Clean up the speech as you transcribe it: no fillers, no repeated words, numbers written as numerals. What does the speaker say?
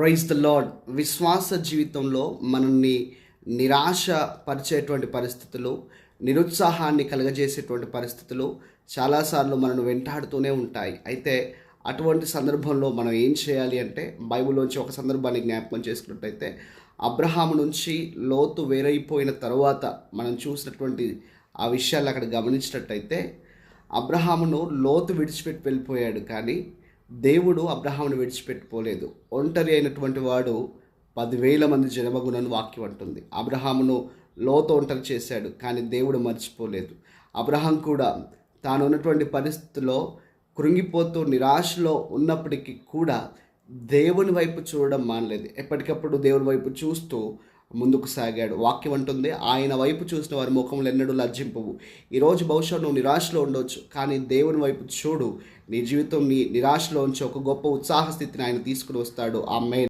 Praise the lord. విశ్వాస జీవితంలో మనల్ని నిరాశ పరిచేటువంటి పరిస్థితులు, నిరుత్సాహాన్ని కలుగజేసేటువంటి పరిస్థితులు చాలాసార్లు మనను వెంటాడుతూనే ఉంటాయి. అయితే అటువంటి సందర్భంలో మనం ఏం చేయాలి అంటే, బైబిల్‌లోంచి ఒక సందర్భాన్ని జ్ఞాపకం చేసుకున్నట్టయితే, అబ్రహాము నుంచి లోతు వేరైపోయిన తరువాత మనం చూసినటువంటి ఆ విషయాలు అక్కడ గమనించినట్టయితే, అబ్రహామును లోతు విడిచిపెట్టి వెళ్ళిపోయాడు, కానీ దేవుడు అబ్రహామును విడిచిపెట్టుకోలేదు. ఒంటరి అయినటువంటి వాడు 10,000 మంది జనమగునని వాక్యం అంటుంది. అబ్రహామును లోతు ఒంటరి చేశాడు, కానీ దేవుడు మర్చిపోలేదు. అబ్రహాం కూడా తాను ఉన్నటువంటి పరిస్థితిలో కృంగిపోతూ నిరాశలో ఉన్నప్పటికీ కూడా దేవుని వైపు చూడడం మానలేదు. ఎప్పటికప్పుడు దేవుని వైపు చూస్తూ ముందుకు సాగాడు. వాక్యం అంటుంది, ఆయన వైపు చూసిన వారి ముఖములు ఎన్నడూ లజ్జింపవు. ఈరోజు బహుశా నువ్వు నిరాశలో ఉండవచ్చు, కానీ దేవుని వైపు చూడు. నీ జీవితం నీ నిరాశలోంచి ఒక గొప్ప ఉత్సాహ స్థితిని ఆయన తీసుకుని వస్తాడు. ఆమేన్.